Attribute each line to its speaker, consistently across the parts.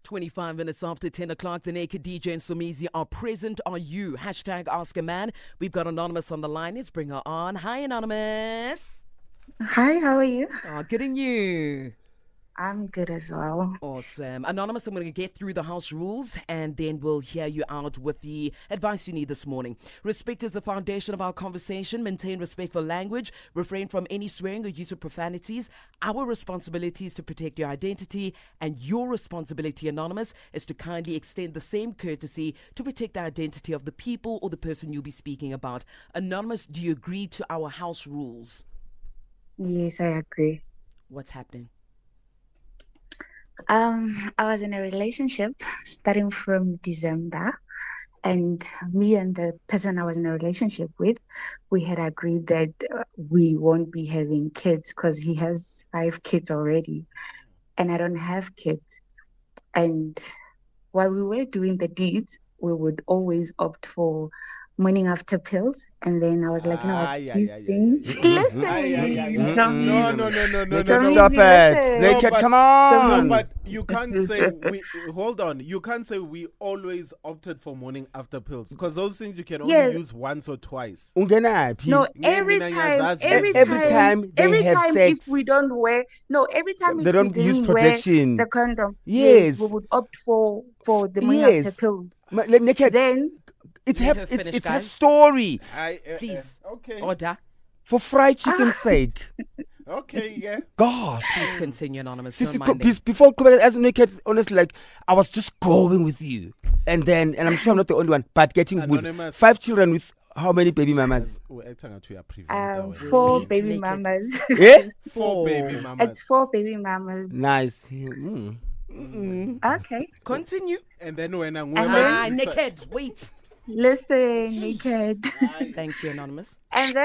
Speaker 1: 25 minutes after 10 o'clock, the Naked DJ and Somizi are present. Are you? Hashtag Ask a Man. We've got Anonymous on the line. Let's bring her on. Hi, Anonymous.
Speaker 2: Hi, how are you?
Speaker 1: Oh, good and you?
Speaker 2: I'm good as well.
Speaker 1: Awesome. Anonymous, I'm going to get through the house rules and then we'll hear you out with the advice you need this morning. Respect is the foundation of our conversation. Maintain respectful language. Refrain from any swearing or use of profanities. Our responsibility is to protect your identity, and your responsibility, Anonymous, is to kindly extend the same courtesy to protect the identity of the people or the person you'll be speaking about. Anonymous, do you agree to our house rules?
Speaker 2: Yes, I agree.
Speaker 1: What's happening?
Speaker 2: I was in a relationship starting from December, and me and the person I was in a relationship with, we had agreed that we won't be having kids because he has 5 kids already, and I don't have kids. And while we were doing the deeds, we would always opt for morning after pills, and then I was like, these things. Listen,
Speaker 3: No, stop it. Naked, come on.
Speaker 4: No, but you can't say hold on. You can't say we always opted for morning after pills because those things you can only use once or twice.
Speaker 2: No, every time
Speaker 3: they have sex,
Speaker 2: if we don't wear, every time
Speaker 3: they don't use protection,
Speaker 2: the condom.
Speaker 3: Yes,
Speaker 2: we would opt for the morning after pills.
Speaker 3: Naked,
Speaker 2: then.
Speaker 3: It's a story.
Speaker 1: Please,
Speaker 4: okay.
Speaker 1: Order.
Speaker 3: For fried chicken's sake.
Speaker 4: Okay, yeah.
Speaker 3: Gosh.
Speaker 1: Please continue, Anonymous.
Speaker 3: Before, as Naked, honestly, like, I was just going with you. And I'm sure I'm not the only one, but getting
Speaker 4: Anonymous.
Speaker 3: With 5 children with how many baby mamas?
Speaker 2: 4 baby mamas.
Speaker 3: Yeah?
Speaker 4: 4 baby mamas.
Speaker 2: It's 4 baby mamas.
Speaker 3: Nice.
Speaker 2: Okay.
Speaker 1: Continue.
Speaker 4: And then when I'm
Speaker 1: Naked, wait.
Speaker 2: Listen, Naked.
Speaker 1: Thank you, Anonymous.
Speaker 2: And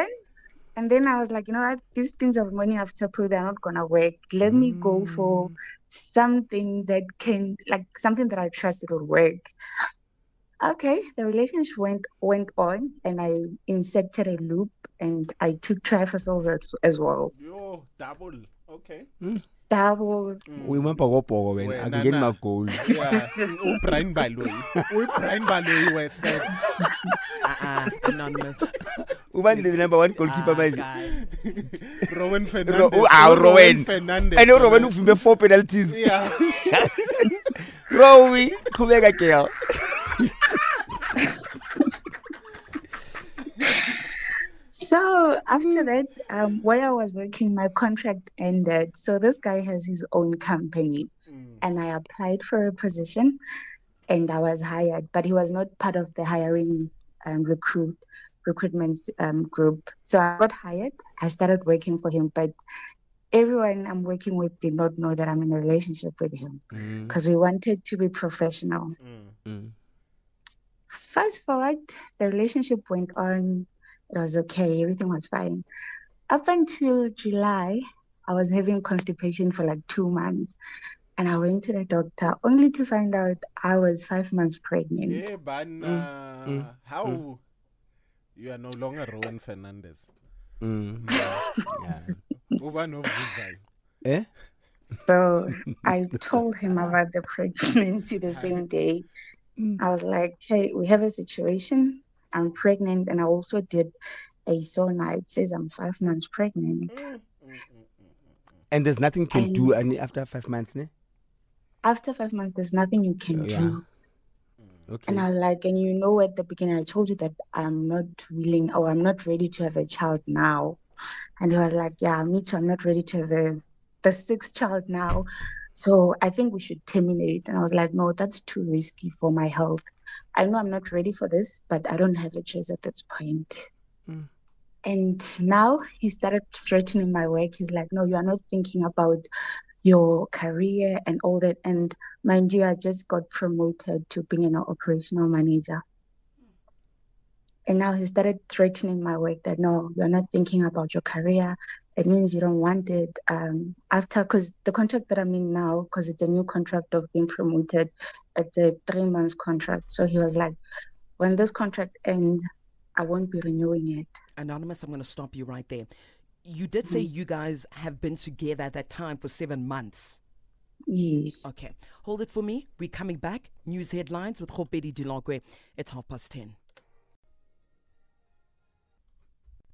Speaker 2: then I was like, you know what? These things of morning after pill, they're not gonna work. Let me go for something that something that I trust it will work. Okay, the relationship went on, and I inserted a loop, and I took trifazoles as well.
Speaker 4: Yo, double. Okay.
Speaker 2: Double.
Speaker 3: We went when I can get my goal.
Speaker 4: Yeah. Brian Baloi were sex.
Speaker 1: Anonymous.
Speaker 3: Who was the number 1 goalkeeper?
Speaker 4: Rowan Fernandez.
Speaker 3: Rowan
Speaker 4: Fernandez.
Speaker 3: I know Rowan who filmed 4 penalties.
Speaker 4: Yeah.
Speaker 3: Rowan, come back girl.
Speaker 2: So after that, where I was working, my contract ended. So this guy has his own company, and I applied for a position, and I was hired. But he was not part of the hiring recruitment group. So I got hired. I started working for him, but everyone I'm working with did not know that I'm in a relationship with him because we wanted to be professional. Fast forward, the relationship went on. It was okay. Everything was fine. Up until July, I was having constipation for like 2 months. And I went to the doctor only to find out I was 5 months pregnant.
Speaker 4: Yeah, but how? You are no longer Rowan Fernandez.
Speaker 3: Eh?
Speaker 2: So I told him about the pregnancy the same day. I was like, hey, we have a situation. I'm pregnant, and I also did a sauna. It says I'm 5 months pregnant.
Speaker 3: And there's nothing you can do after 5 months, ne?
Speaker 2: After 5 months, there's nothing you can do.
Speaker 3: Okay.
Speaker 2: And I was like, and you know, at the beginning, I told you that I'm not willing or I'm not ready to have a child now. And he was like, yeah, me too. I'm not ready to have the 6th child now. So I think we should terminate. And I was like, no, that's too risky for my health. I know I'm not ready for this, but I don't have a choice at this point. And now he started threatening my work. He's like, no, you are not thinking about your career and all that. And mind you, I just got promoted to being an operational manager. And now he started threatening my work that, no, you're not thinking about your career. It means you don't want it. Because the contract that I'm in now, because it's a new contract of being promoted, it's a 3 months contract. So he was like, when this contract ends, I won't be renewing it.
Speaker 1: Anonymous, I'm going to stop you right there. You did say you guys have been together at that time for 7 months.
Speaker 2: Yes.
Speaker 1: Okay. Hold it for me. We're coming back. News headlines with Khopedi Dilongwe. It's 10:30.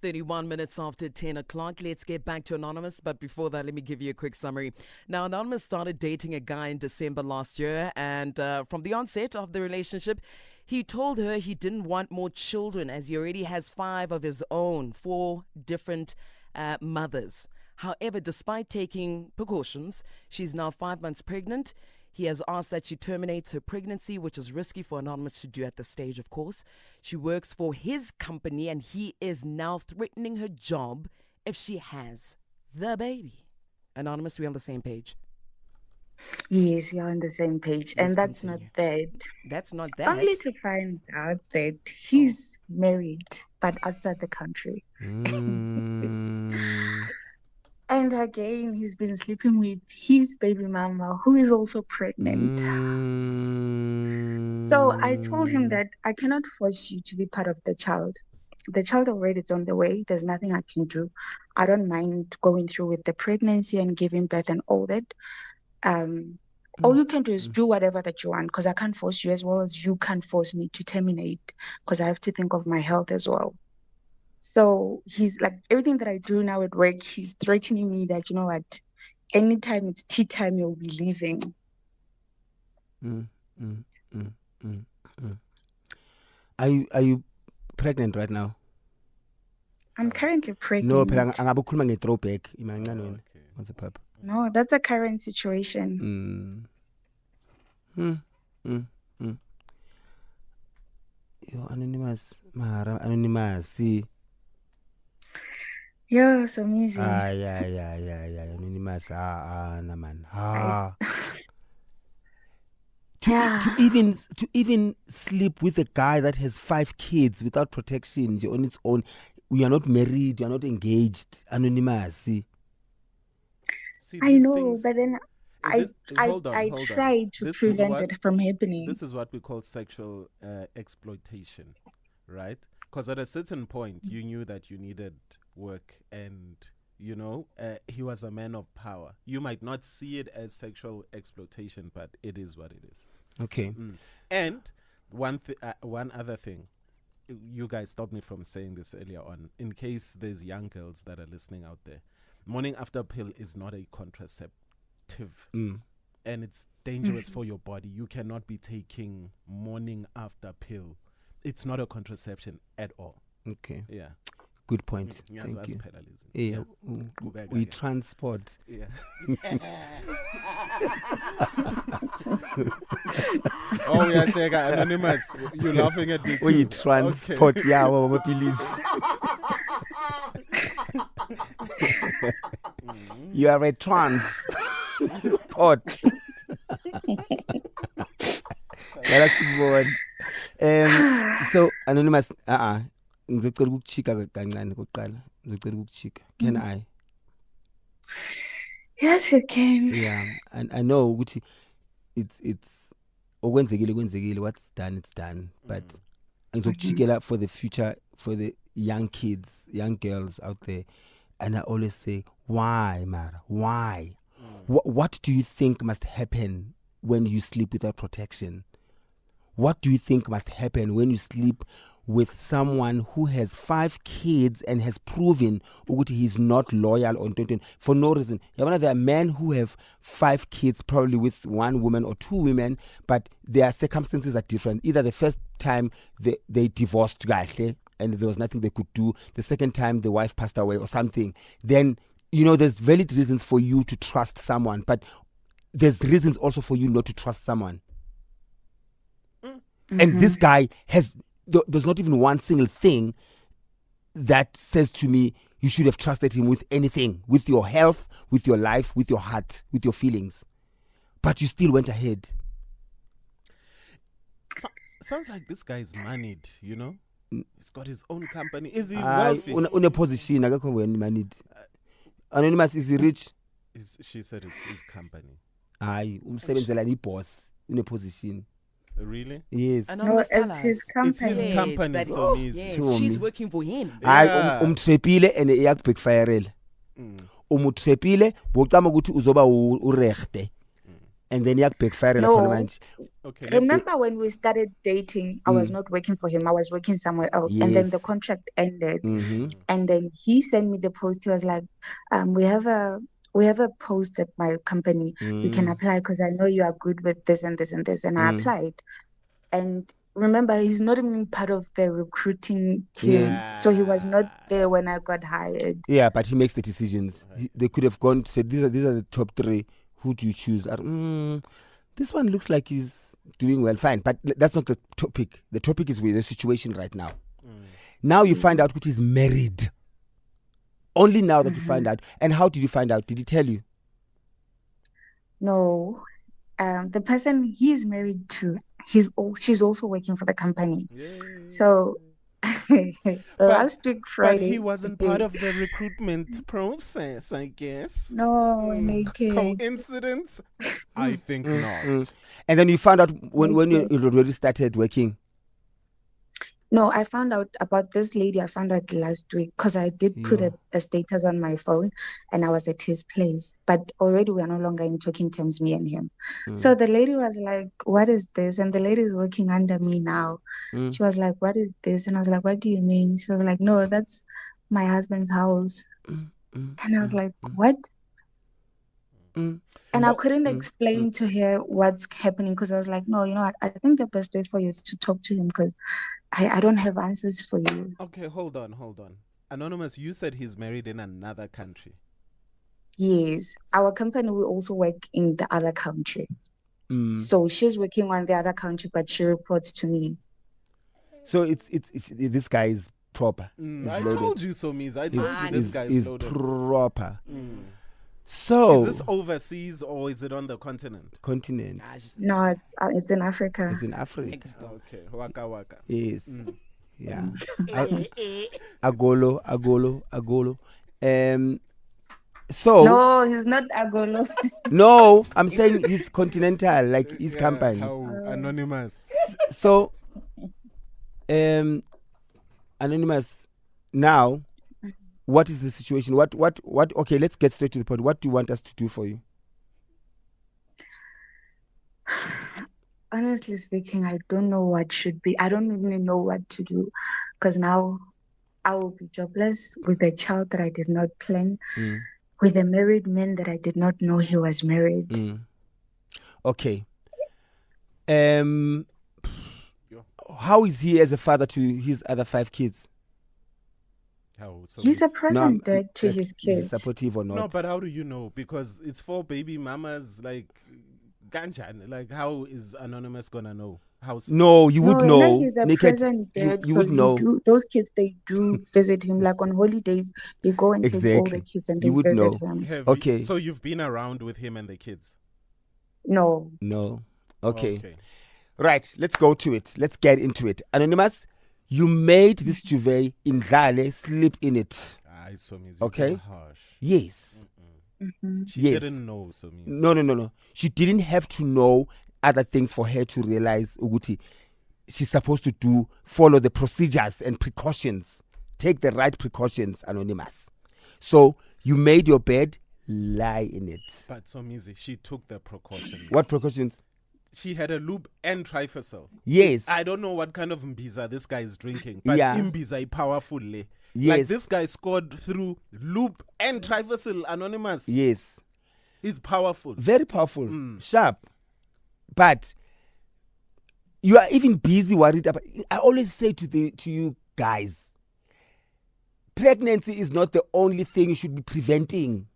Speaker 1: 31 minutes after 10 o'clock. Let's get back to Anonymous. But before that, let me give you a quick summary. Now, Anonymous started dating a guy in December last year. And from the onset of the relationship, he told her he didn't want more children as he already has 5 of his own, 4 different mothers. However, despite taking precautions, she's now 5 months pregnant. He has asked that she terminates her pregnancy, which is risky for Anonymous to do at this stage, of course. She works for his company, and he is now threatening her job if she has the baby. Anonymous, we on the same page?
Speaker 2: Yes, you're on the same page.
Speaker 1: Let's
Speaker 2: And that's
Speaker 1: continue.
Speaker 2: not that.
Speaker 1: That's not that.
Speaker 2: Only to find out that he's married, but outside the country. And again, he's been sleeping with his baby mama, who is also pregnant. So I told him that I cannot force you to be part of the child. The child already is on the way. There's nothing I can do. I don't mind going through with the pregnancy and giving birth and all that. All you can do is do whatever that you want, because I can't force you, as well as you can't force me to terminate, because I have to think of my health as well. So he's like, everything that I do now at work, he's threatening me that, you know what, anytime it's tea time, you'll be leaving.
Speaker 3: Are you pregnant right now?
Speaker 2: I'm currently
Speaker 3: No,
Speaker 2: pregnant.
Speaker 3: phela angabe ukhuluma nge-throwback imancane wena.
Speaker 4: Okay.
Speaker 3: What's the purpose?
Speaker 2: No, that's a current situation.
Speaker 3: Yo, Anonymous, Mahara, Anonymous, see.
Speaker 2: Yeah, so amazing.
Speaker 3: Yeah, Anonymous, nah, man. To even sleep with a guy that has 5 kids without protection on its own. We are not married, you are not engaged. Anonymous, see.
Speaker 4: See,
Speaker 2: I
Speaker 4: these
Speaker 2: know,
Speaker 4: things-
Speaker 2: but then
Speaker 4: Hold on,
Speaker 2: I
Speaker 4: hold on.
Speaker 2: tried to
Speaker 4: This is
Speaker 2: prevent
Speaker 4: what-
Speaker 2: it from happening.
Speaker 4: This is what we call sexual exploitation, right? Because at a certain point, you knew that you needed work, and you know he was a man of power. You might not see it as sexual exploitation, but it is what it is.
Speaker 3: Okay.
Speaker 4: And one other thing, you guys stopped me from saying this earlier on. In case there's young girls that are listening out there, morning after pill is not a contraceptive. And it's dangerous for your body. You cannot be taking morning after pill. It's not a contraception at all.
Speaker 3: Okay.
Speaker 4: Yeah.
Speaker 3: Good point.
Speaker 4: Yeah,
Speaker 3: Thank
Speaker 4: that's
Speaker 3: you.
Speaker 4: pedalism.
Speaker 3: Yeah,
Speaker 4: Kubeka,
Speaker 3: we
Speaker 4: yeah.
Speaker 3: transport.
Speaker 4: Yeah. Oh, yeah, Sega, Anonymous. You're laughing at me too.
Speaker 3: We transport,
Speaker 4: Okay.
Speaker 3: yeah, our police. You are a transport. Let us move on. So Anonymous, ngizocela ukuchika kancane kokuqala. Ngizocela ukuchika. Can I?
Speaker 2: Yes, you can.
Speaker 3: Yeah, and I know ukuthi it's okwenzekile what's done it's done, but ngizokuchikela for the future, for the young kids, young girls out there, and I always say, why, Mara? Why? What do you think must happen when you sleep without protection? What do you think must happen when you sleep with someone who has 5 kids and has proven ukuthi he's not loyal or for no reason? There are men who have 5 kids probably with 1 woman or 2 women, but their circumstances are different. Either the first time they divorced and there was nothing they could do. The second time the wife passed away or something. Then, you know, there's valid reasons for you to trust someone, but there's reasons also for you not to trust someone. And this guy there's not even one single thing that says to me you should have trusted him with anything, with your health, with your life, with your heart, with your feelings. But you still went ahead.
Speaker 4: Sounds like this guy is moneyed, you know? He's got his own company. Is he
Speaker 3: Hayi,
Speaker 4: wealthy?
Speaker 3: une position akekho wena manid. Anonymous, is he rich?
Speaker 4: She said it's his company.
Speaker 3: Hayi, umsebenzela ni boss, une position.
Speaker 4: Really?
Speaker 3: Yes.
Speaker 2: No,
Speaker 1: Anonymous, tell
Speaker 2: it's his
Speaker 1: us.
Speaker 2: company.
Speaker 4: His company,
Speaker 1: that-
Speaker 4: so means-
Speaker 1: yes,
Speaker 3: Show
Speaker 1: she's
Speaker 3: me.
Speaker 1: working for him.
Speaker 3: Hayi,
Speaker 4: Yeah.
Speaker 3: umtrepile and iyakubackfirela. Umutrepile bocama ukuthi uzoba urechte. and then backfire
Speaker 2: No.
Speaker 3: manje.
Speaker 4: Okay.
Speaker 2: Remember when we started dating, I was not working for him. I was working somewhere else. And then the
Speaker 3: Yes.
Speaker 2: contract ended.
Speaker 3: Mm-hmm.
Speaker 2: And then he sent me the post. He was like, we have a post at my company. You can apply because I know you are good with this and this and this. And I applied. And remember, he's not even part of the recruiting team.
Speaker 3: Yes.
Speaker 2: So he was not there when I got hired.
Speaker 3: Yeah, but he makes the decisions. They could have gone said these are the top 3. Who do you choose? This one looks like he's doing well. Fine, but that's not the topic. The topic is with the situation right now. Now you find out who is married. Only now that you find out. And how did you find out? Did he tell you?
Speaker 2: No. The person he's married to, she's also working for the company.
Speaker 4: Yay.
Speaker 2: So last week Friday.
Speaker 4: But he wasn't part of the recruitment process, I guess.
Speaker 2: No, naked.
Speaker 4: Coincidence? I think not.
Speaker 3: And then you found out when you already started working.
Speaker 2: No, I found out about this lady. I found out last week because I did put a status on my phone and I was at his place. But already we are no longer in talking terms, me and him. So the lady was like, what is this? And the lady is working under me now. She was like, what is this? And I was like, what do you mean? She was like, no, that's my husband's house. And I was like, what? And I couldn't explain to her what's happening because I was like, no, you know what? I think the best way for you is to talk to him because I don't have answers for you.
Speaker 4: Okay, hold on. Anonymous, you said he's married in another country.
Speaker 2: Yes. Our company will also work in the other country. So she's working on the other country, but she reports to me.
Speaker 3: So it's this guy is proper.
Speaker 4: I told you so, Miss. I told you this guy is loaded.
Speaker 3: Proper. So
Speaker 4: is this overseas or is it on the continent?
Speaker 3: Continent.
Speaker 2: No, it's in Africa.
Speaker 3: It's in Africa.
Speaker 4: Okay, waka.
Speaker 3: Yes. Yeah. Agolo. So
Speaker 2: no, he's not Agolo.
Speaker 3: No, I'm saying he's continental, like his company.
Speaker 4: How anonymous.
Speaker 3: So, anonymous. Now, what is the situation? What? Okay, let's get straight to the point. What do you want us to do for you?
Speaker 2: Honestly speaking, I don't know what should be. I don't even know what to do because now I will be jobless with a child that I did not plan, with a married man that I did not know he was married.
Speaker 3: Okay. How is he as a father to his other 5 kids?
Speaker 4: So
Speaker 2: he's a present dad to his kids.
Speaker 3: Supportive or not?
Speaker 4: No, but how do you know? Because it's 4 baby mamas, like Ganchan. Like, how is Anonymous gonna know?
Speaker 3: No, you would know.
Speaker 2: He's a present dad.
Speaker 3: You would know.
Speaker 2: Those kids, they do visit him. Like on holidays, they go and take all the kids and they visit him.
Speaker 3: Okay.
Speaker 4: So you've been around with him and the kids?
Speaker 2: No.
Speaker 3: Okay. Right. Let's go to it. Let's get into it. Anonymous, you made this duvet in Dlale sleep in it. Okay.
Speaker 4: Harsh.
Speaker 3: Yes.
Speaker 4: She didn't know.
Speaker 3: No. She didn't have to know other things for her to realize Uguti. She's supposed to follow the procedures and precautions. Take the right precautions, Anonymous. So you made your bed, lie in it.
Speaker 4: But Somizi, she took the precautions.
Speaker 3: What precautions?
Speaker 4: She had a lube and Trifacel.
Speaker 3: Yes.
Speaker 4: I don't know what kind of mbiza this guy is drinking, but imbiza is powerful. Yes. Like this guy scored through lube and Trifacel, Anonymous.
Speaker 3: Yes.
Speaker 4: He's powerful.
Speaker 3: Very powerful. Sharp. But you are even busy worried about. I always say to you guys, pregnancy is not the only thing you should be preventing.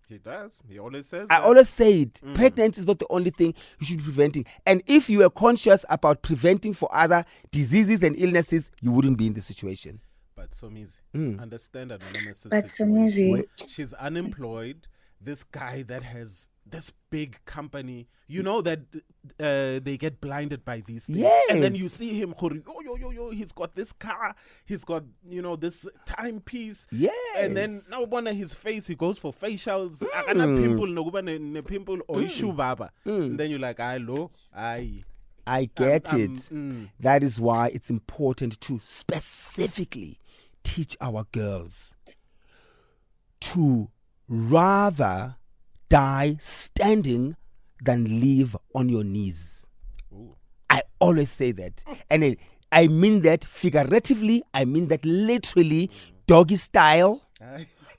Speaker 4: He does. He always says
Speaker 3: I always say it. Pregnancy is not the only thing you should be preventing. And if you are conscious about preventing for other diseases and illnesses, you wouldn't be in the situation.
Speaker 4: But Somizi, understand Anonymous'
Speaker 2: But
Speaker 4: situation. She's unemployed. This guy that has this big company, you know that they get blinded by these things.
Speaker 3: Yes.
Speaker 4: And then you see him, he's got this car, he's got, this timepiece.
Speaker 3: Yes.
Speaker 4: And then now on his face, he goes for facials. Pimple or issue baba. And then you're like,
Speaker 3: I get it. That is why it's important to specifically teach our girls to rather die standing than live on your knees.
Speaker 4: Ooh.
Speaker 3: I always say that. And I mean that figuratively, I mean that literally, doggy style.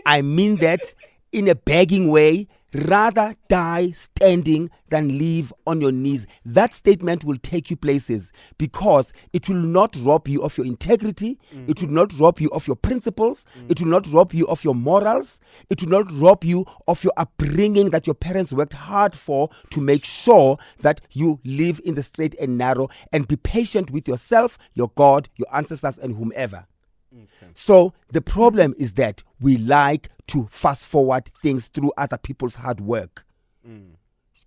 Speaker 3: I mean that in a begging way. Rather die standing than live on your knees. That statement will take you places because it will not rob you of your integrity. It will not rob you of your principles. It will not rob you of your morals. It will not rob you of your upbringing that your parents worked hard for to make sure that you live in the straight and narrow, and be patient with yourself, your God, your ancestors, and whomever.
Speaker 4: Okay.
Speaker 3: So the problem is that we like to fast forward things through other people's hard work.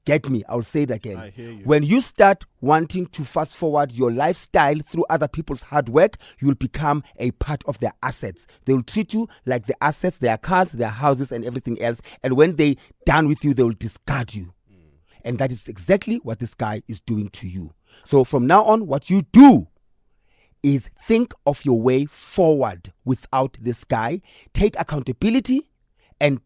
Speaker 3: Get me? I'll say it again.
Speaker 4: I hear you.
Speaker 3: When you start wanting to fast forward your lifestyle through other people's hard work, you'll become a part of their assets. They will treat you like the assets, their cars, their houses, and everything else. And when they're done with you, they will discard you. And that is exactly what this guy is doing to you. So from now on, what you do is think of your way forward without this guy. Take accountability and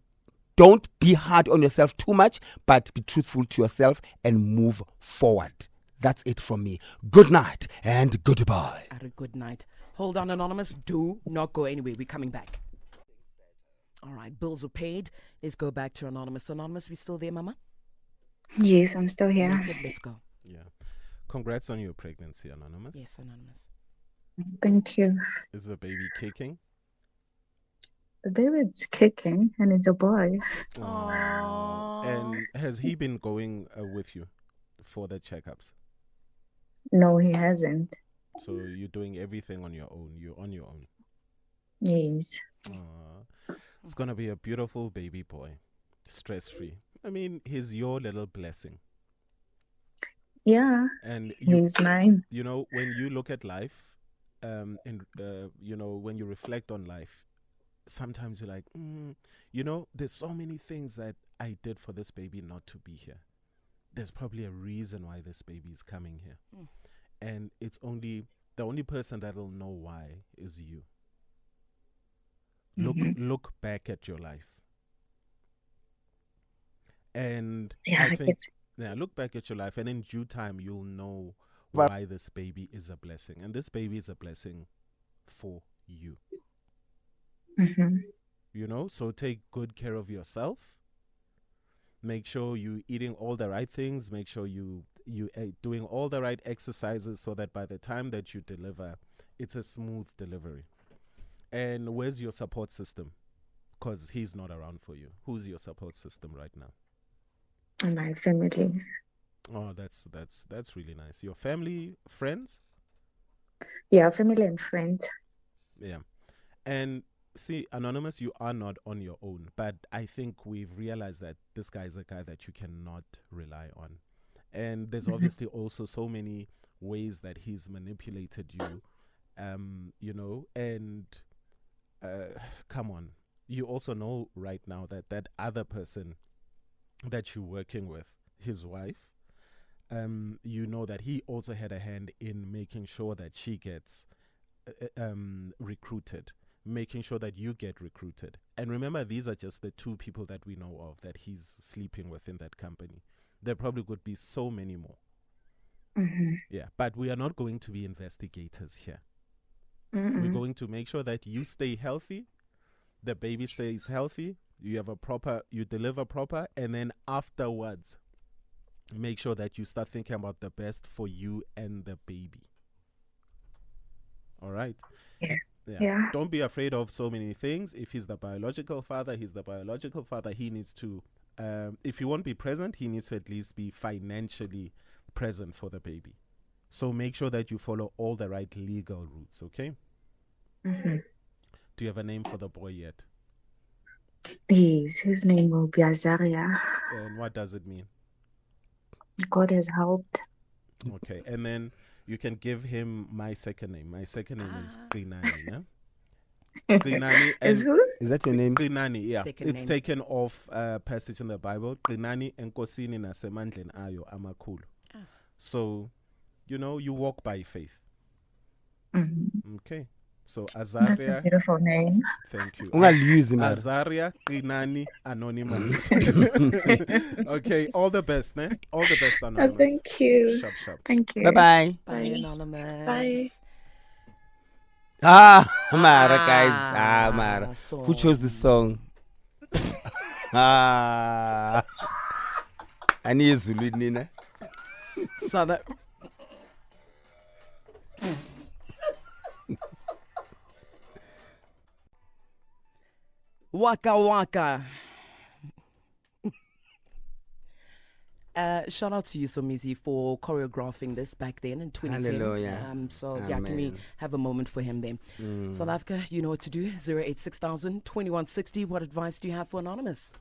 Speaker 3: don't be hard on yourself too much, but be truthful to yourself and move forward. That's it from me. Good night and goodbye.
Speaker 1: At a good night. Hold on, Anonymous. Do not go anywhere. We're coming back. All right, bills are paid. Let's go back to Anonymous. Anonymous, we still there, Mama?
Speaker 2: Yes, I'm still here.
Speaker 1: Naked, let's go.
Speaker 4: Yeah. Congrats on your pregnancy, Anonymous.
Speaker 1: Yes, Anonymous.
Speaker 2: Thank you.
Speaker 4: Is the baby kicking?
Speaker 2: The baby's kicking and it's a boy.
Speaker 1: Aww.
Speaker 4: And has he been going with you for the checkups?
Speaker 2: No, he hasn't.
Speaker 4: So you're doing everything on your own. You're on your own.
Speaker 2: Yes.
Speaker 4: It's going to be a beautiful baby boy. Stress-free. I mean, he's your little blessing.
Speaker 2: Yeah,
Speaker 4: And you,
Speaker 2: he's mine.
Speaker 4: you know, when you look at life, you know, when you reflect on life, sometimes you're like, you know, there's so many things that I did for this baby not to be here. There's probably a reason why this baby is coming here. And it's only, the only person that'll know why is you. Look back at your life. And
Speaker 2: Yeah,
Speaker 4: I think,
Speaker 2: it's
Speaker 4: look back at your life, and in due time, you'll know
Speaker 3: But-
Speaker 4: why this baby is a blessing. And this baby is a blessing for you. You know, so take good care of yourself. Make sure you're eating all the right things. Make sure you doing all the right exercises so that by the time that you deliver, it's a smooth delivery. And where's your support system? Because he's not around for you. Who's your support system right now?
Speaker 2: my family.
Speaker 4: Oh, that's really nice. Your family, friends?
Speaker 2: Yeah, family and friends.
Speaker 4: Yeah. And see, Anonymous, you are not on your own. But I think we've realized that this guy is a guy that you cannot rely on. And there's obviously also so many ways that he's manipulated you, you know, and come on. You also know right now that that other person that you're working with, his wife, you know that he also had a hand in making sure that she gets recruited, making sure that you get recruited. And remember, these are just the two people that we know of that he's sleeping with in that company. There probably could be so many more. Yeah, but we are not going to be investigators here. We're going to make sure that you stay healthy, the baby stays healthy, you have a proper, you deliver proper, and then afterwards, make sure that you start thinking about the best for you and the baby. All right?
Speaker 2: Yeah.
Speaker 4: Don't be afraid of so many things. If he's the biological father, he's the biological father. He needs to, if he won't be present, he needs to at least be financially present for the baby. So make sure that you follow all the right legal routes, okay? Do you have a name for the boy yet?
Speaker 2: Yes, his name will be Azaria.
Speaker 4: And what does it mean?
Speaker 2: God has helped.
Speaker 4: Okay, and then you can give him my second name. My second name is Qinani, no? Qinani
Speaker 2: Is
Speaker 4: and
Speaker 2: who?
Speaker 3: Is that your name?
Speaker 4: Qinani, yeah.
Speaker 1: Second
Speaker 4: It's
Speaker 1: name.
Speaker 4: taken off a passage in the Bible. Qinani enkosini nasemandleni ayo amakhulu. So, you know, you walk by faith. Okay. So
Speaker 2: That's a
Speaker 4: Azaria,
Speaker 2: beautiful name.
Speaker 4: thank you.
Speaker 3: Ungaliyuzi mara.
Speaker 4: Azaria Qinani Anonymous. Okay, all the best, ne? All the best, Anonymous.
Speaker 2: Thank you.
Speaker 4: Sharp, sharp.
Speaker 2: Thank you.
Speaker 3: Bye bye.
Speaker 1: Bye,
Speaker 2: Bye.
Speaker 1: Anonymous.
Speaker 2: Bye.
Speaker 3: Mara guys. Mara.
Speaker 1: So
Speaker 3: Who chose this song? Ani Zulu nina.
Speaker 1: So that Waka Waka. Shout out to you, Somizi, for choreographing this back then in 2010.
Speaker 3: Hallelujah.
Speaker 1: So yeah, can we
Speaker 3: Amen.
Speaker 1: have a moment for him then? South Africa, you know what to do. 086,000 2160. What advice do you have for Anonymous?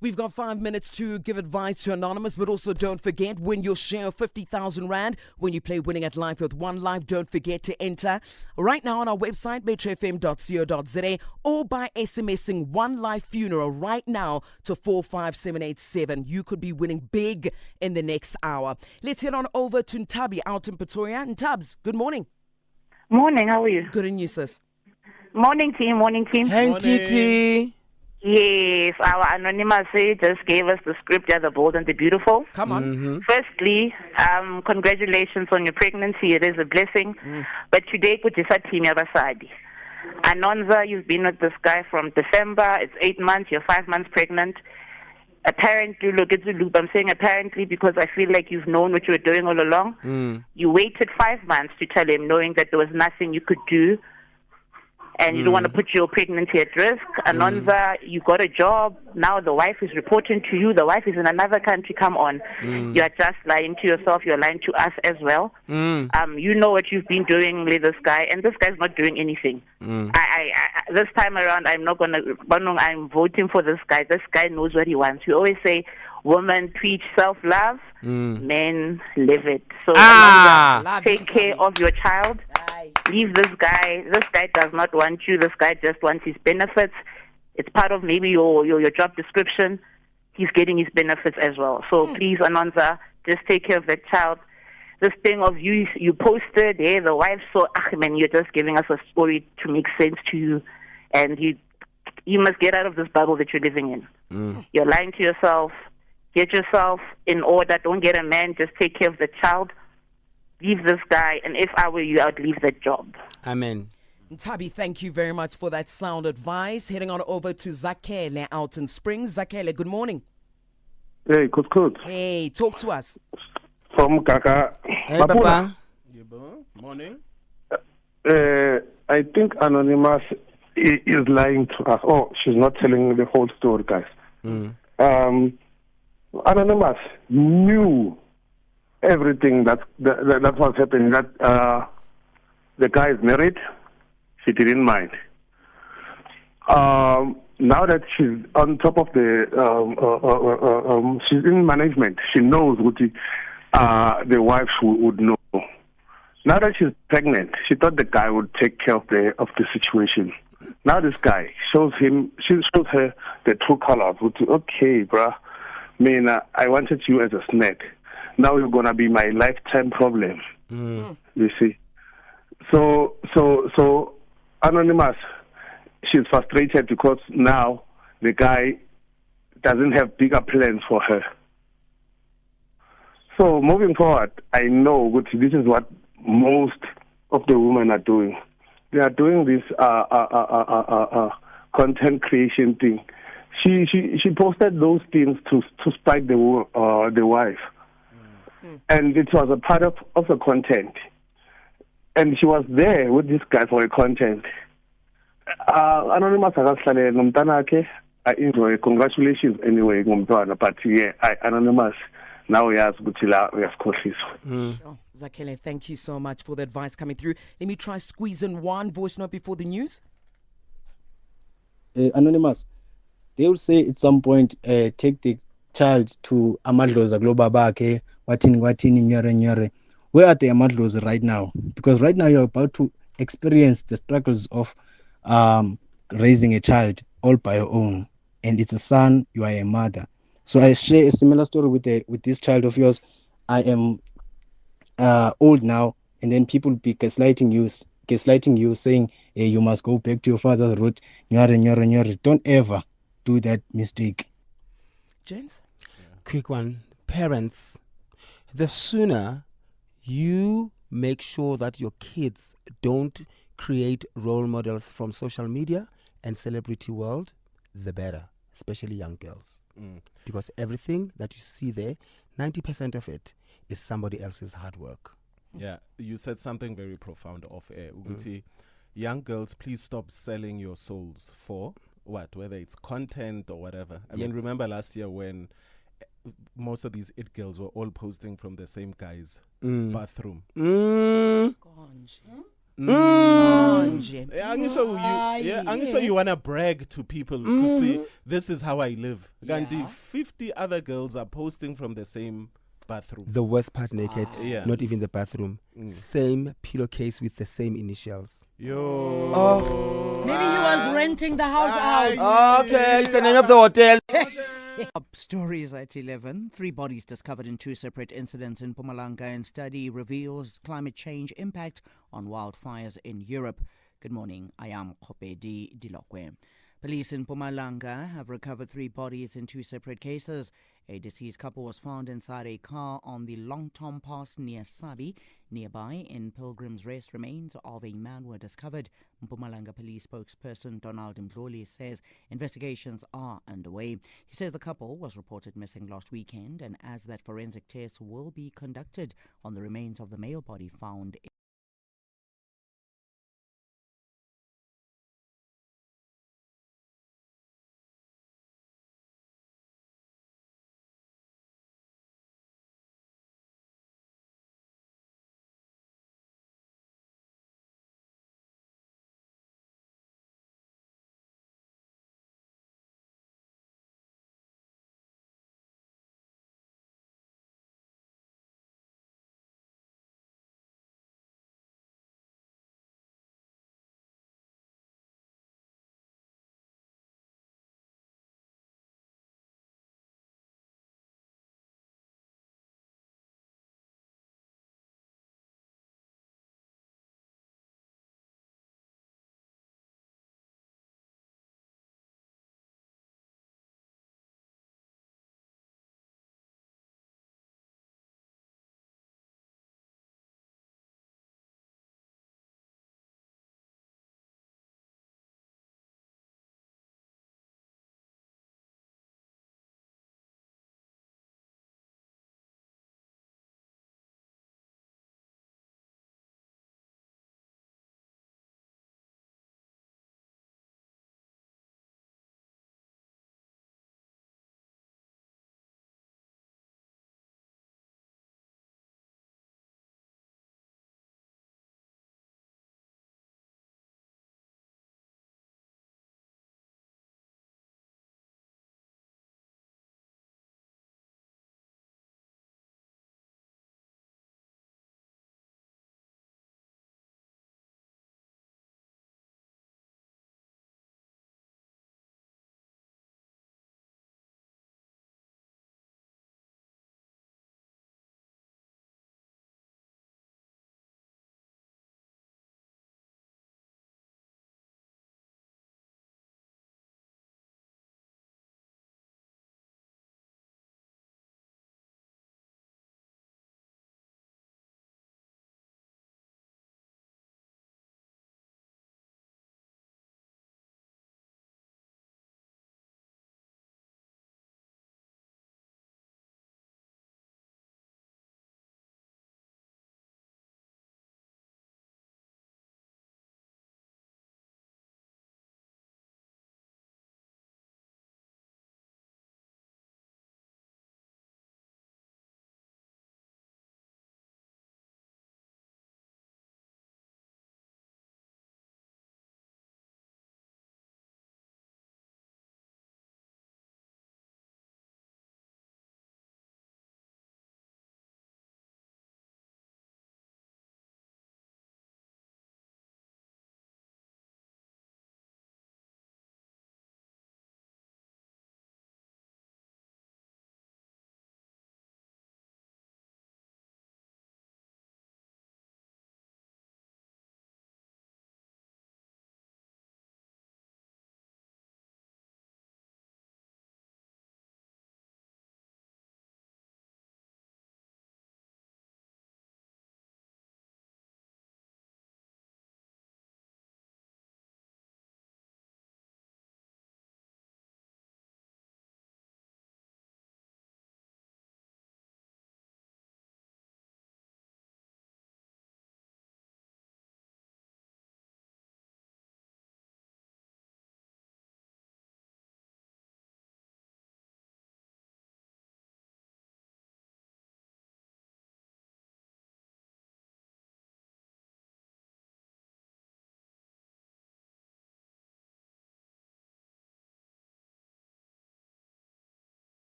Speaker 1: We've got 5 minutes to give advice to Anonymous, but also don't forget, win your share of 50,000 Rand when you play Winning at Life with One Life. Don't forget to enter right now on our website, metrofm.co.za, or by SMSing One Life Funeral right now to 45787. You could be winning big in the next hour. Let's head on over to Ntabi out in Pretoria. Ntabs, good morning.
Speaker 5: Morning, how are you?
Speaker 1: Good and you, sis.
Speaker 5: Morning, team.
Speaker 3: Hey
Speaker 4: Morning.
Speaker 3: Titi.
Speaker 5: Yes, our anonymous just gave us the script, yeah, the bold and the beautiful.
Speaker 1: Come on.
Speaker 5: Firstly, congratulations on your pregnancy. It is a blessing. But today, kutisa team yabasadi. Anonza, you've been with this guy from December. It's 8 months. You're 5 months pregnant. Apparently, look, it's a loop. I'm saying apparently because I feel like you've known what you were doing all along. You waited 5 months to tell him, knowing that there was nothing you could do. And you don't want to put your pregnancy at risk. Anonza, you got a job. Now the wife is reporting to you. The wife is in another country. Come on. You are just lying to yourself. You're lying to us as well. You know what you've been doing with this guy, and this guy's not doing anything. I this time around, I'm voting for this guy. This guy knows what he wants. We always say, women preach self-love, men live it. So Anonza, take care of your child. Leave this guy. This guy does not want you. This guy just wants his benefits. It's part of maybe your job description. He's getting his benefits as well. So please, Anonza, just take care of that child. This thing of you posted, hey, the wife saw Ahmed, you're just giving us a story to make sense to you. And you must get out of this bubble that you're living in. You're lying to yourself. Get yourself in order. Don't get a man. Just take care of the child. Leave this guy, and if I were you, I'd leave that job.
Speaker 3: Amen.
Speaker 1: Tabi, thank you very much for that sound advice. Heading on over to Zakele out in Springs. Zakele, good morning.
Speaker 6: Hey, good.
Speaker 1: Hey, talk to us.
Speaker 6: From Kaka.
Speaker 3: Hey Papa.
Speaker 4: Morning.
Speaker 6: I think Anonymous is lying to us. Oh, she's not telling the whole story, guys. Anonymous knew everything that was happening. That the guy is married, she didn't mind. Now that she's on top of the, she's in management. She knows what the wife would know. Now that she's pregnant, she thought the guy would take care of the situation. Now this guy she shows her the true colors. Okay, bruh, I wanted you as a snack. Now you're gonna be my lifetime problem. You see. So Anonymous, she's frustrated because now the guy doesn't have bigger plans for her. So moving forward, I know this is what most of the women are doing. They are doing this content creation thing. She posted those things to spite the wife. And it was a part of the content. And she was there with this guy for the content. Anonymous, I enjoy. Congratulations anyway, but yeah, Anonymous, now we have
Speaker 1: Zakele, thank you so much for the advice coming through. Let me try squeeze in one voice note before the news.
Speaker 7: Anonymous, they will say at some point, take the child to Amadloza Global Bake, Watini Nyore. Where are the Amadloza right now? Because right now you're about to experience the struggles of raising a child all by your own. And it's a son, you are a mother. So I share a similar story with this child of yours. I am old now, and then people be gaslighting you, gaslighting you, saying, hey, you must go back to your father's root. Don't ever do that mistake.
Speaker 1: Gents?
Speaker 3: Quick one. Parents, the sooner you make sure that your kids don't create role models from social media and celebrity world, the better, especially young girls. Because everything that you see there, 90% of it is somebody else's hard work.
Speaker 4: Yeah, you said something very profound off air. Uguti, young girls, please stop selling your souls for what? Whether it's content or whatever. I mean, remember last year when most of these it girls were all posting from the same guy's bathroom. Yeah, I'm sure you wanna brag to people to see this is how I live. Gandhi, 50 other girls are posting from the same bathroom.
Speaker 3: The worst part, naked,
Speaker 4: Yeah.
Speaker 3: not even the bathroom. Same pillowcase with the same initials.
Speaker 4: Yo.
Speaker 8: Maybe he was renting the house out.
Speaker 3: Okay, it's the name of the hotel.
Speaker 8: Top stories at 11. 3 bodies discovered in 2 separate incidents in Mpumalanga, and study reveals climate change impact on wildfires in Europe. Good morning. I am Kopedi Dilokwe. Police in Mpumalanga have recovered 3 bodies in 2 separate cases. A deceased couple was found inside a car on the Long Tom Pass near Sabi. Nearby, in Pilgrim's Rest, remains of a man were discovered. Mpumalanga Police spokesperson Donald Mdluli says investigations are underway. He says the couple was reported missing last weekend and adds that forensic tests will be conducted on the remains of the male body found